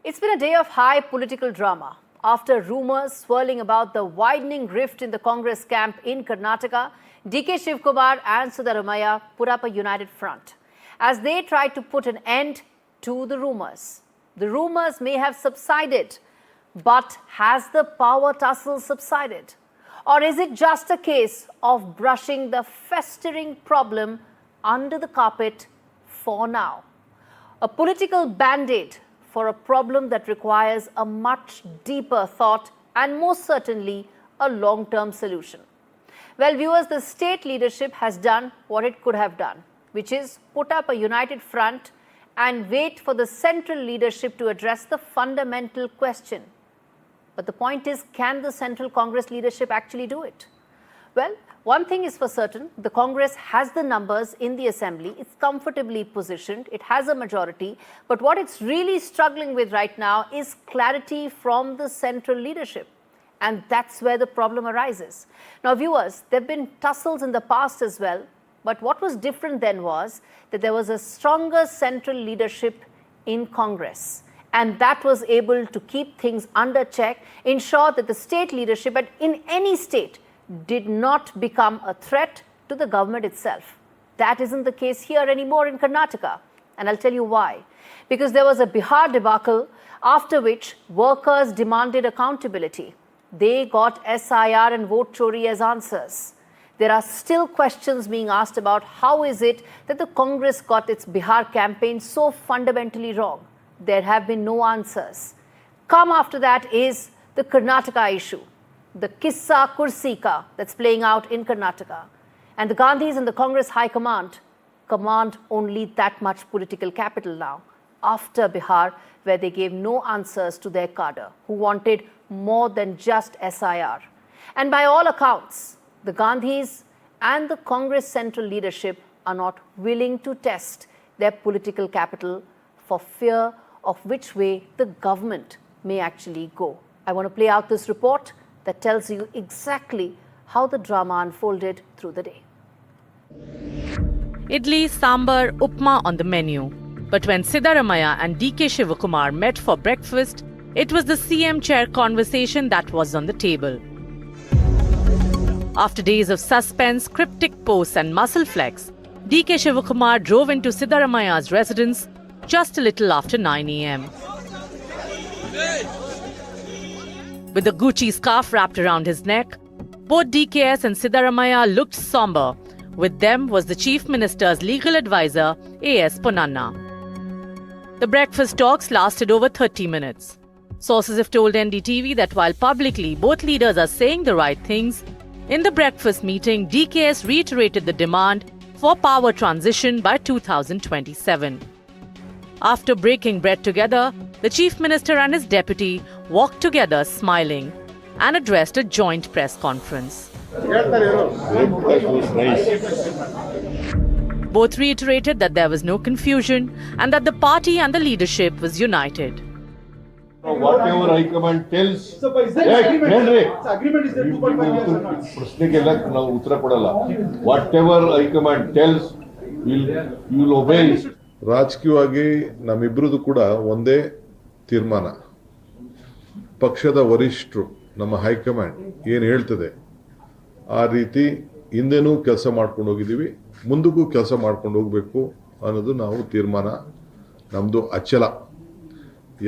It's been a day of high political drama. After rumours swirling about the widening rift in the Congress camp in Karnataka, DK Shivkumar and Siddaramaiah put up a united front as they tried to put an end to the rumours. The rumours may have subsided, but has the power tussle subsided? Or is it just a case of brushing the festering problem under the carpet for now? A political band-aid for a problem that requires a much deeper thought and most certainly a long-term solution. Well, viewers, the state leadership has done what it could have done, which is put up a united front and wait for the central leadership to address the fundamental question. But the point is, can the central Congress leadership actually do it? Well, one thing is for certain, the Congress has the numbers in the assembly, it's comfortably positioned, it has a majority, but what it's really struggling with right now is clarity from the central leadership. And that's where the problem arises. Now, viewers, there have been tussles in the past as well, but what was different then was that there was a stronger central leadership in Congress. And that was able to keep things under check, ensure that the state leadership in any state did not become a threat to the government itself. That isn't the case here anymore in Karnataka. And I'll tell you why. Because there was a Bihar debacle after which workers demanded accountability. They got SIR and vote chori as answers. There are still questions being asked about how is it that the Congress got its Bihar campaign so fundamentally wrong. There have been no answers. Come after that is the Karnataka issue, the Kissa Kursi Ka that's playing out in Karnataka. And the Gandhis and the Congress High Command command only that much political capital now, after Bihar, where they gave no answers to their cadre, who wanted more than just SIR. And by all accounts, the Gandhis and the Congress central leadership are not willing to test their political capital for fear of which way the government may actually go. I want to play out this report that tells you exactly how the drama unfolded through the day. Idli, sambar, upma on the menu. But when Siddaramaiah and DK Shivkumar met for breakfast, it was the CM chair conversation that was on the table. After days of suspense, cryptic posts and muscle flex, DK Shivkumar drove into Siddaramaiah's residence just a little after 9 a.m. With a Gucci scarf wrapped around his neck, both DKS and Siddaramaiah looked somber. With them was the Chief Minister's legal advisor, A.S. Ponnanna. The breakfast talks lasted over 30 minutes. Sources have told NDTV that while publicly both leaders are saying the right things, in the breakfast meeting, DKS reiterated the demand for power transition by 2027. After breaking bread together, the Chief Minister and his deputy walked together smiling and addressed a joint press conference. Both reiterated that there was no confusion and that the party and the leadership was united. Whatever High Command tells, agreement is there 2.5 whatever High Command tells, you'll obey. ರಾಜಕೀಯವಾಗಿ ನಮ್ಮಿಬ್ಬರದು ಕೂಡ ಒಂದೇ ತೀರ್ಮಾನ. ಪಕ್ಷದ ವರಿಷ್ಠರು ನಮ್ಮ high command ಏನು ಹೇಳ್ತದೆ ಆ ರೀತಿ ಹಿಂದೆನೂ ಕೆಲಸ ಮಾಡ್ಕೊಂಡು ಹೋಗಿದ್ದೀವಿ, ಮುಂದಕ್ಕೂ ಕೆಲಸ ಮಾಡ್ಕೊಂಡು ಹೋಗಬೇಕು ಅನ್ನೋದು ನಾವು ತೀರ್ಮಾನ ನಮ್ಮದು ಅಚಲ.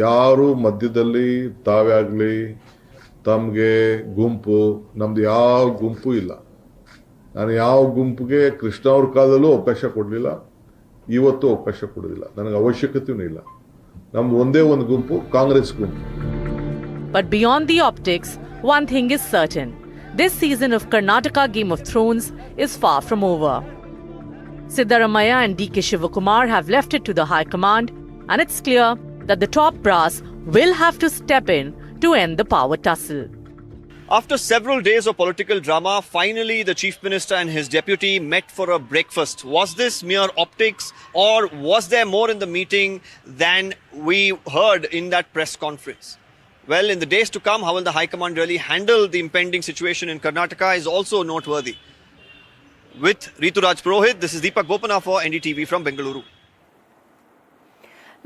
ಯಾರು ಮಧ್ಯದಲ್ಲಿ ತಾವೇ ಆಗಲಿ ತಮಗೆ ಗುಂಪು, ನಮ್ಮದು ಯಾವ ಗುಂಪು ಇಲ್ಲ. ನಾನು ಯಾವ ಗುಂಪಿಗೆ ಕೃಷ್ಣ ಅವ್ರ ಕಾಲದಲ್ಲೂ ಅವಕಾಶ ಕೊಡಲಿಲ್ಲ, ಇವತ್ತು ಅವಕಾಶ ಕೊಡೋದಿಲ್ಲ, ನನಗೆ ಅವಶ್ಯಕತೆಯೂ ಇಲ್ಲ. ನಮ್ದು ಒಂದೇ ಒಂದು ಗುಂಪು, ಕಾಂಗ್ರೆಸ್ ಗುಂಪು. But beyond the optics, one thing is certain. This season of Karnataka Game of Thrones is far from over. Siddaramaiah and DK Shivkumar have left it to the High Command, and it's clear that the top brass will have to step in to end the power tussle. After several days of political drama, finally the Chief Minister and his deputy met for a breakfast. Was this mere optics, or was there more in the meeting than we heard in that press conference? Well, in the days to come, how will the High Command really handle the impending situation in Karnataka is also noteworthy. With Rituraj Purohit, this is Deepak Bopana for NDTV from Bengaluru.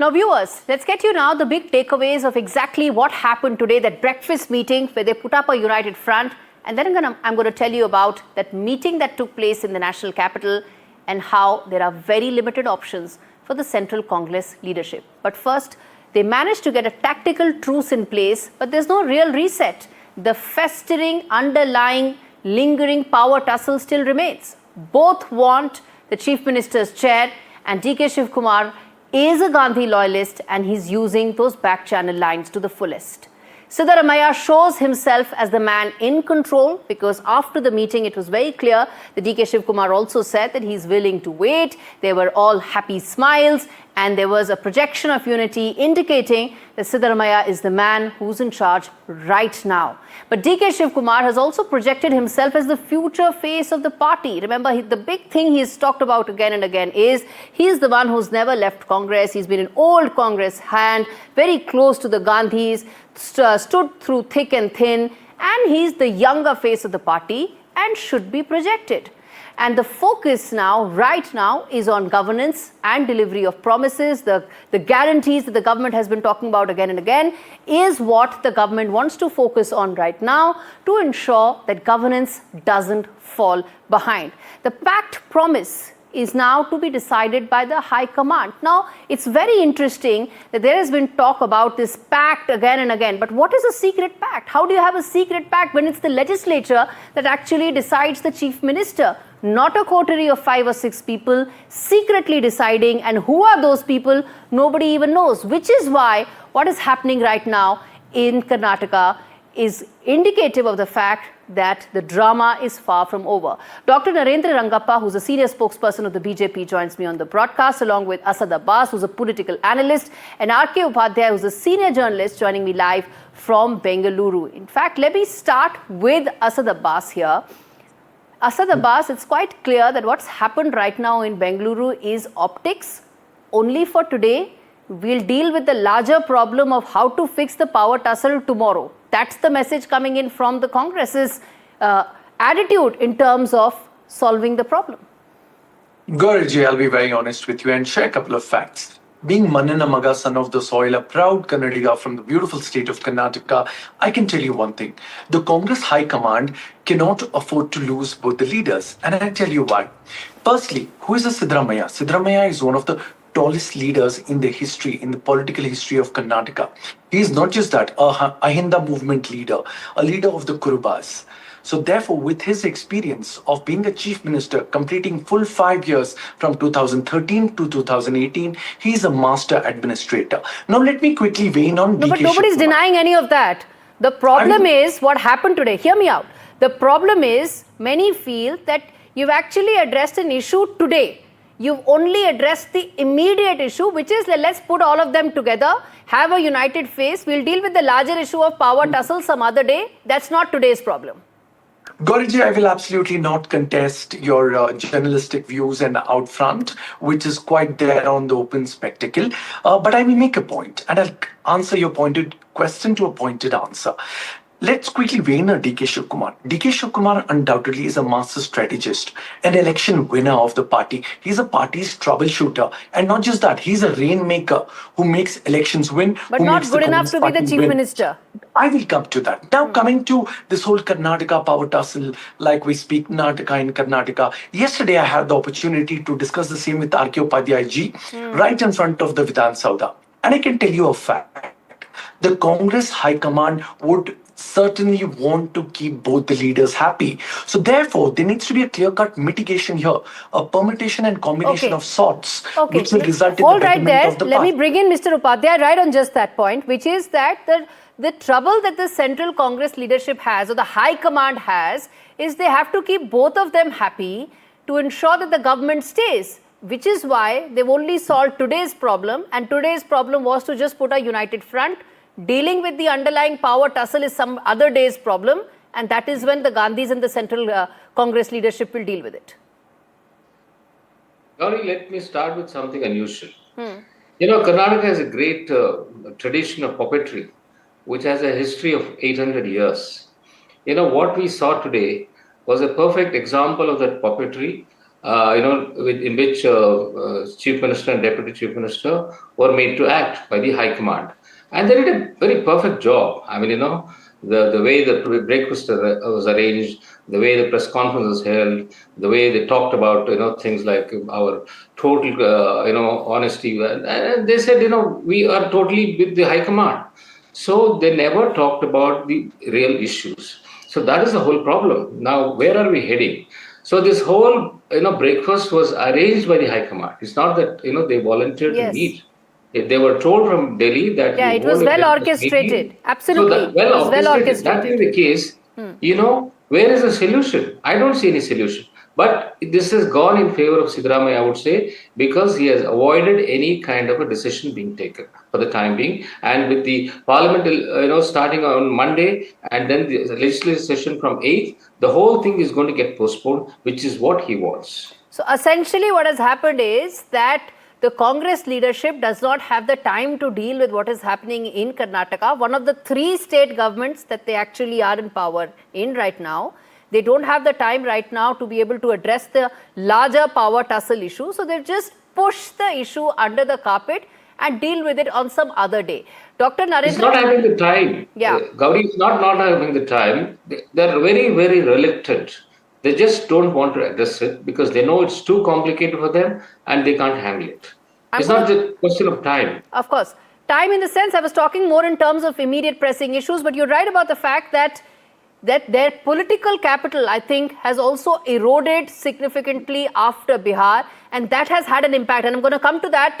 Now, viewers, let's get you now the big takeaways of exactly what happened today, that breakfast meeting where they put up a united front. And then I'm going to tell you about that meeting that took place in the national capital and how there are very limited options for the Central Congress leadership. But first, they managed to get a tactical truce in place, but there's no real reset. The festering, underlying, lingering power tussle still remains. Both want the Chief Minister's chair, and DK Shivkumar is a Gandhi loyalist and he's using those back channel lines to the fullest. Siddaramaiah shows himself as the man in control because after the meeting it was very clear that DK Shivkumar also said that he's willing to wait. They were all happy smiles and there was a projection of unity indicating that Siddaramaiah is the man who's in charge right now. But DK Shivkumar has also projected himself as the future face of the party. Remember, the big thing he's talked about again and again is he's the one who's never left Congress. He's been an old Congress hand, very close to the Gandhis, stood through thick and thin, and he's the younger face of the party and should be projected. And the focus now, right now, is on governance and delivery of promises. The guarantees that the government has been talking about again and again is what the government wants to focus on right now to ensure that governance doesn't fall behind. The pact promise is now to be decided by the High Command. Now, it's very interesting that there has been talk about this pact again and again. But what is a secret pact? How do you have a secret pact when it's the legislature that actually decides the Chief Minister? Not a coterie of 5 or 6 people secretly deciding, and who are those people? Nobody even knows, which is why what is happening right now in Karnataka is indicative of the fact that the drama is far from over. Dr. Narendra Rangappa, who's a senior spokesperson of the BJP, joins me on the broadcast, along with Asad Abbas, who's a political analyst, and R.K. Upadhyay, who's a senior journalist, joining me live from Bengaluru. In fact, let me start with Asad Abbas here. Asad Abbas, it's quite clear that what's happened right now in Bengaluru is optics only for today. We'll deal with the larger problem of how to fix the power tussle tomorrow. That's the message coming in from the Congress's attitude in terms of solving the problem. Gauraji, I'll be very honest with you and share a couple of facts. Being Mannana Maga, son of the soil, a proud Kannadiga from the beautiful state of Karnataka, I can tell you one thing. The Congress High Command cannot afford to lose both the leaders. And I'll tell you why. Firstly, who is a Siddaramaiah? Siddaramaiah is one of the tallest leaders in the political history of Karnataka. He is not just that, a Ahinda movement leader, a leader of the Kurubas. So therefore, with his experience of being a chief minister, completing full 5 years from 2013 to 2018, he is a master administrator. Now let me quickly weigh in on No, DK but nobody's Shivkumar. denying any of that. The problem is what happened today. Hear me out. The problem is many feel that you've actually addressed an issue today. You've only addressed the immediate issue, which is let's put all of them together, have a united face. We'll deal with the larger issue of power tussle some other day. That's not today's problem. Gauraji, I will absolutely not contest your journalistic views and out front, which is quite there on the open spectacle. But I will make a point, and I'll answer your pointed question to a pointed answer. Let's quickly weigh in on DK Shivkumar. DK Shivkumar undoubtedly is a master strategist, an election winner of the party. He's a party's troubleshooter. And not just that, he's a rainmaker who makes elections win. But not good enough to be the chief minister. I will come to that. Now, coming to this whole Karnataka power tussle, like we speak Karnataka in Karnataka. Yesterday, I had the opportunity to discuss the same with R.K. Upadhyay ji, right in front of the Vidhan Sauda. And I can tell you a fact. The Congress High Command would certainly want to keep both the leaders happy. So therefore, there needs to be a clear-cut mitigation here, a permutation and combination of sorts, which will result in the betterment of the Let me bring in Mr. Upadhyay right on just that point, which is that the trouble that the Central Congress leadership has, or the High Command has, is they have to keep both of them happy to ensure that the government stays, which is why they've only solved today's problem, and today's problem was to just put a united front. Dealing with the underlying power tussle is some other day's problem, and that is when the Gandhis and the Central Congress leadership will deal with it. Gauri, let me start with something unusual. You know, Karnataka has a great tradition of puppetry, which has a history of 800 years. You know, what we saw today was a perfect example of that puppetry, in which Chief Minister and Deputy Chief Minister were made to act by the High Command. And they did a very perfect job. I mean, the way the breakfast was arranged, the way the press conference was held, the way they talked about, things like our total, honesty. And they said, we are totally with the High Command. So they never talked about the real issues. So that is the whole problem. Now, where are we heading? So this whole, breakfast was arranged by the High Command. It's not that, they volunteered to Yes. meet. They were told from Delhi that Yeah, it was well orchestrated. Absolutely. So that, well, it was well orchestrated. That orchestrated. being the case, where is the solution? I don't see any solution. But this has gone in favor of Siddaramaiah, I would say, because he has avoided any kind of a decision being taken for the time being. And with the parliament, starting on Monday and then the legislative session from 8th, the whole thing is going to get postponed, which is what he wants. So essentially what has happened is that the Congress leadership does not have the time to deal with what is happening in Karnataka, one of the 3 state governments that they actually are in power in right now. They don't have the time right now to be able to address the larger power tussle issue. So they just push the issue under the carpet and deal with it on some other day. Dr. Narendra... It's not having the time. Yeah. Gauri is not having the time. They're very, very reluctant. They just don't want to address it because they know it's too complicated for them and they can't handle it. It's not just a question of time. Of course. Time in the sense, I was talking more in terms of immediate pressing issues, but you're right about the fact that their political capital, I think, has also eroded significantly after Bihar, and that has had an impact. And I'm going to come to that,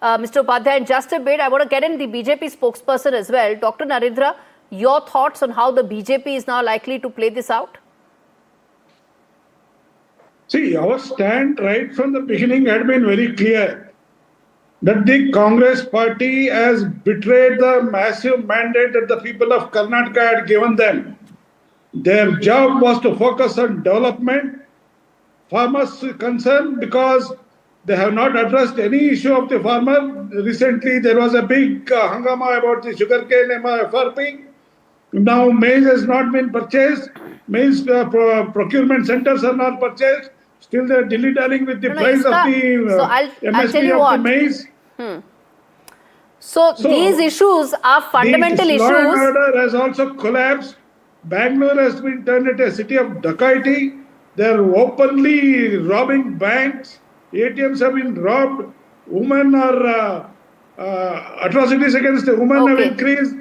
Mr. Upadhyay, in just a bit. I want to get in the BJP spokesperson as well. Dr. Narendra, your thoughts on how the BJP is now likely to play this out? See, our stand right from the beginning had been very clear that the Congress party has betrayed the massive mandate that the people of Karnataka had given them. Their job was to focus on development, farmers' concern, because they have not addressed any issue of the farmer. Recently, there was a big hangama about the sugarcane MFRP. Now, maize has not been purchased. Maize procurement centers are not purchased. Still, they're dilly-dallying with the price of the MSP of the maize. So these issues are fundamental the issues. Law and order has also collapsed. Bangalore has been turned into a city of dacoity. They're openly robbing banks. ATMs have been robbed. Women are atrocities against the women have increased.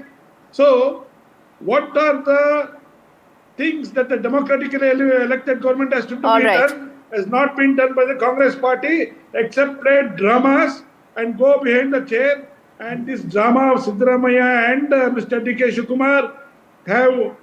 So, what are the things that the democratically elected government has to be done? Has not been done by the Congress party, except play dramas and go behind the chair. And this drama of Siddaramaiah and Mr. D.K. Shivakumar have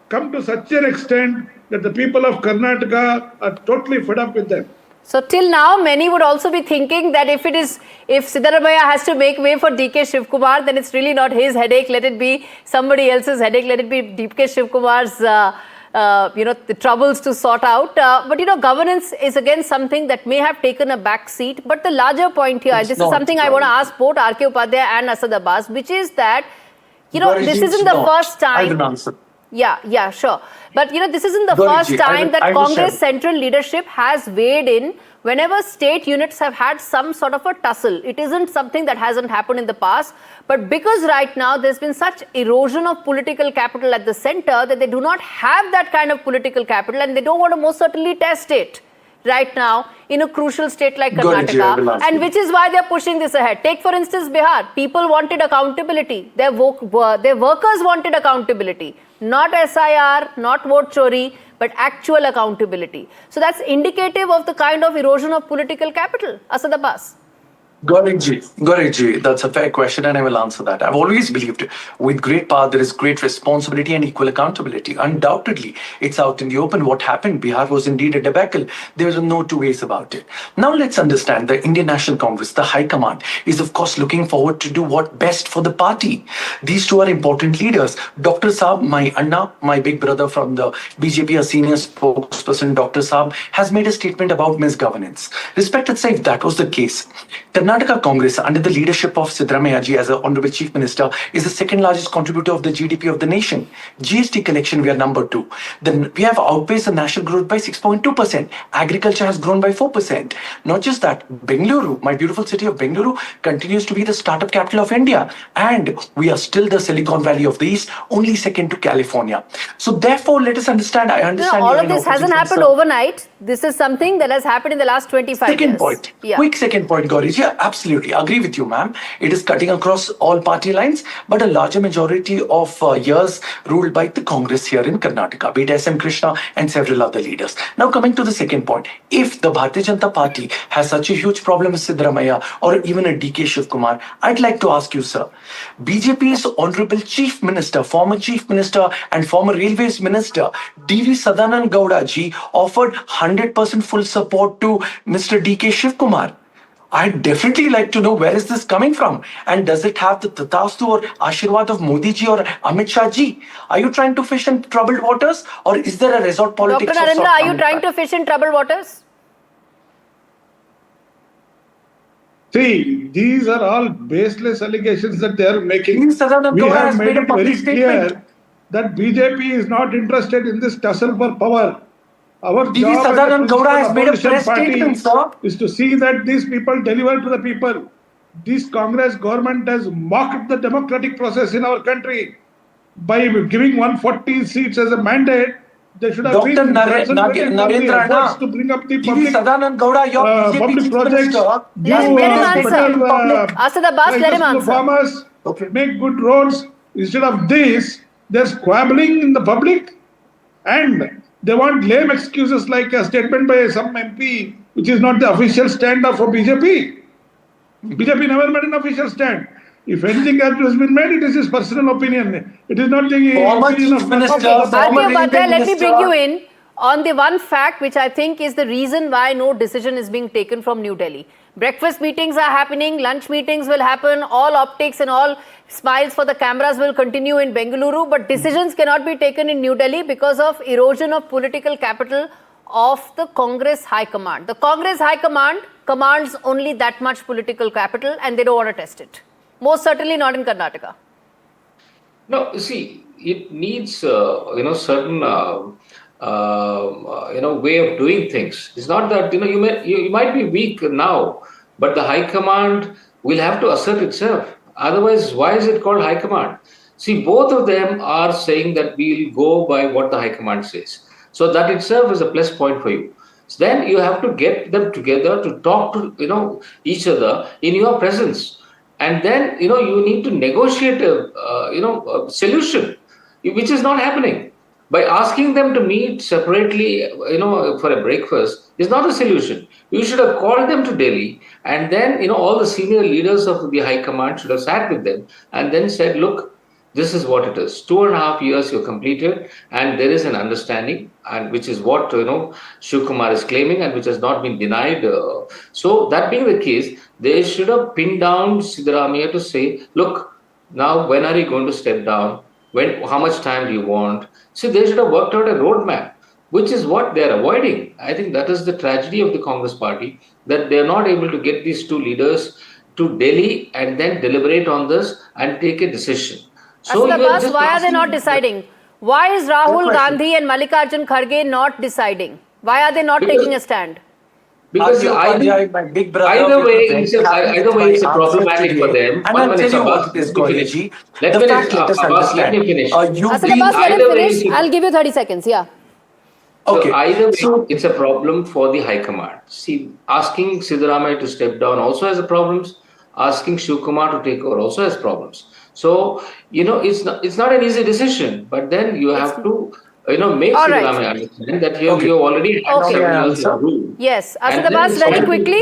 come to such an extent that the people of Karnataka are totally fed up with them. So till now, many would also be thinking that if Siddaramaiah has to make way for D.K. Shivakumar, then it's really not his headache. Let it be somebody else's headache. Let it be D.K. Shivakumar's, the troubles to sort out. But governance is again something that may have taken a back seat. But the larger point here, this is something I want to ask both R.K. Upadhyay and Asad Abbas, which is that, this isn't the first time. I have an answer. Yeah, sure. But this isn't the first time that Congress central leadership has weighed in whenever state units have had some sort of a tussle. It isn't something that hasn't happened in the past. But because right now there's been such erosion of political capital at the center that they do not have that kind of political capital and they don't want to most certainly test it right now in a crucial state like Karnataka, and which is why they're pushing this ahead. Take for instance Bihar. People wanted accountability. Their workers wanted accountability. Not SIR, not vote chori, but actual accountability. So that's indicative of the kind of erosion of political capital. Asad Abbas. Gauriji, that's a fair question and I will answer that. I've always believed with great power there is great responsibility and equal accountability. Undoubtedly, it's out in the open. What happened? Bihar was indeed a debacle. There are no two ways about it. Now let's understand the Indian National Congress, the High Command, is of course looking forward to do what best for the party. These two are important leaders. Dr. Saab, my Anna, my big brother from the BJP, a senior spokesperson, Dr. Saab, has made a statement about misgovernance. Respected sir, if that was the case, Karnataka Congress, under the leadership of Siddaramaiah ji as the Honorable Chief Minister, is the second largest contributor of the GDP of the nation. GST collection, we are number 2. Then we have outpaced the national growth by 6.2%. Agriculture has grown by 4%. Not just that, Bengaluru, my beautiful city of Bengaluru, continues to be the startup capital of India. And we are still the Silicon Valley of the East, only second to California. So therefore, let us understand, I understand. All of this hasn't happened overnight. This is something that has happened in the last 25 years. Second point. Quick second point, Gauriji. Yeah, absolutely. Agree with you, ma'am. It is cutting across all party lines, but a larger majority of years ruled by the Congress here in Karnataka, be it SM Krishna and several other leaders. Now coming to the second point. If the Bharatiya Janata Party has such a huge problem with Siddaramaiah or even a DK Shivkumar, I'd like to ask you, sir, BJP's Honorable Chief Minister, former Chief Minister and former Railways Minister, D.V. Sadanand Gowda ji offered 100% full support to Mr. DK Shivkumar. I'd definitely like to know where is this coming from, and does it have the Tatastu or Ashirwad of Modi ji or Amit Shah ji? Are you trying to fish in troubled waters, or is there a resort politics? Dr. Narendra, are you trying to fish in troubled waters? See, these are all baseless allegations that they are making. Sadanand We Gowda have has made made a it public very statement. clear that BJP is not interested in this tussle for power. Our D.V. job as Sadanand a Gowda has made a opposition press party statement, sir. is to see that these people deliver to the people. This Congress government has mocked the democratic process in our country by giving 140 seats as a mandate. They should have Dr. been concentrating on the Narendra efforts to bring up the D.V. public, Sadanand Gowda, your BJP public Chief projects, Minister, do Let him answer. better Asad Abbas, let him prices to answer. farmers, make good roads. Instead of this, they're squabbling in the public, and they want lame excuses like a statement by some MP, which is not the official stand for BJP. BJP never made an official stand. If anything has been made, it is his personal opinion. It is not the Former opinion Chief of Minister, Bharatiya Railway Upadhyay, let me bring Minister. you in on the one fact which I think is the reason why no decision is being taken from New Delhi. Breakfast meetings are happening, lunch meetings will happen, all optics and all smiles for the cameras will continue in Bengaluru, but decisions cannot be taken in New Delhi because of erosion of political capital of the Congress High Command. The Congress High Command commands only that much political capital and they don't want to test it. Most certainly not in Karnataka. No, see, it needs certain way of doing things. It's not that you might be weak now, but the high command will have to assert itself. Otherwise, why is it called high command? See, both of them are saying that we'll go by what the high command says. So that itself is a plus point for you. So then you have to get them together to talk to each other in your presence. And then, you need to negotiate a solution, which is not happening. By asking them to meet separately, for a breakfast is not a solution. You should have called them to Delhi, and then, all the senior leaders of the high command should have sat with them and then said, look, this is what it is. 2.5 years you've completed, and there is an understanding, and which is what Shivkumar is claiming, and which has not been denied. So that being the case, they should have pinned down Siddaramaiah to say, look, now when are you going to step down? How much time do you want? See, they should have worked out a roadmap, which is what they are avoiding. I think that is the tragedy of the Congress party, that they are not able to get these two leaders to Delhi and then deliberate on this and take a decision. So Abbas, why are they not deciding? Why is Rahul Gandhi and Mallikarjun Kharge not deciding? Why are they not taking a stand? Because either way, it's a problematic for them. And I'll tell you what it is, Gauriji. Let me finish. Asad Abbas, let him finish. I'll give you 30 seconds. Yeah. Okay. So either way, it's a problem for the High Command. See, asking Siddaramaiah to step down also has problems. Asking Shivkumar to take over also has problems. So, it's not an easy decision, but then you have to, make Siddaramaiah understand that you already had 7 years of rule. Yes, Asad Abbas, very quickly.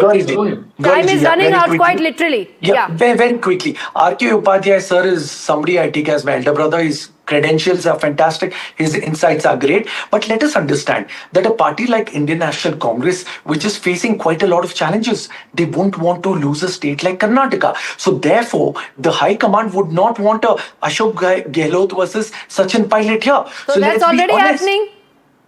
Time is running out quite literally. Yeah, very quickly. R.K. Upadhyay sir is somebody I take as my elder brother. His credentials are fantastic. His insights are great. But let us understand that a party like Indian National Congress, which is facing quite a lot of challenges, they won't want to lose a state like Karnataka. So therefore, the High Command would not want a Ashok Gehlot versus Sachin Pilot here. So that's already happening.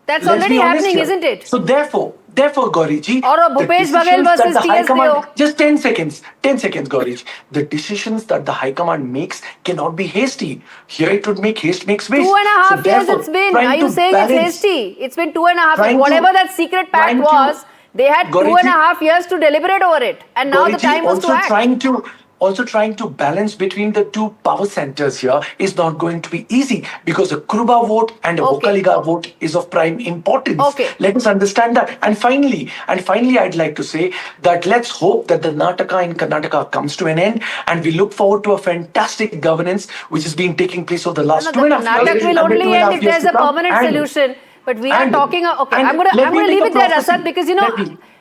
That's already happening, isn't it? So therefore, Therefore, Gauriji, Or a the Bhupesh Baghel decisions that versus the High TSPO. Command, just 10 seconds, 10 seconds, Gauriji. The decisions that the High Command makes cannot be hasty. Here it would make haste makes waste. 2.5 years therefore, it's been. trying Are you to saying balance- it's hasty? It's been 2.5 years. Trying to- Whatever that secret pact trying to- was, they had Gauriji- 2.5 years to deliberate over it. And now the Gauriji, time was to act. Also trying to balance between the two power centers here is not going to be easy because a Kruba vote and a Okay. Vokaliga vote is of prime importance. Okay. Let us understand that. And finally, I'd like to say that let's hope that the Nataka in Karnataka comes to an end, and we look forward to a fantastic governance which is being taking place over the last No, 2.5 the Karnataka years. will and the only 2.5 end if years there's to a come. permanent solution. But we are and- talking. Okay, and I'm gonna let me leave make it a there, prophecy. Asad,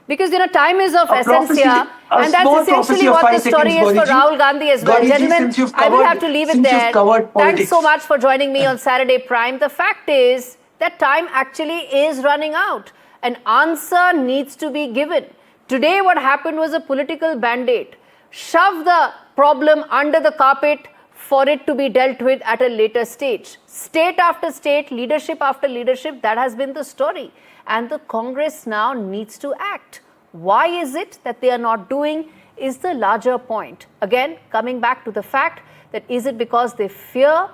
because time is of A essence prophecy- here, a and that's small essentially prophecy of what the 5 story seconds, is for Gauriji. Rahul Gandhi as well. Gauriji, Gentlemen, since you've I will covered- have to leave it since you've there. covered Thanks politics. so much for joining me on Saturday Prime. The fact is that time actually is running out. An answer needs to be given. Today, what happened was a political band-aid. Shove the problem under the carpet for it to be dealt with at a later stage. State after state, leadership after leadership, that has been the story. And the Congress now needs to act. Why is it that they are not doing is the larger point. Again, coming back to the fact that is it because they fear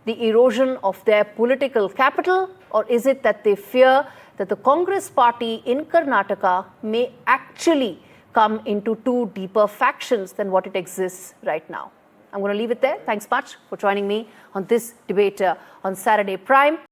the erosion of their political capital, or is it that they fear that the Congress party in Karnataka may actually come into two deeper factions than what it exists right now? I'm going to leave it there. Thanks much for joining me on this debate on Saturday Prime.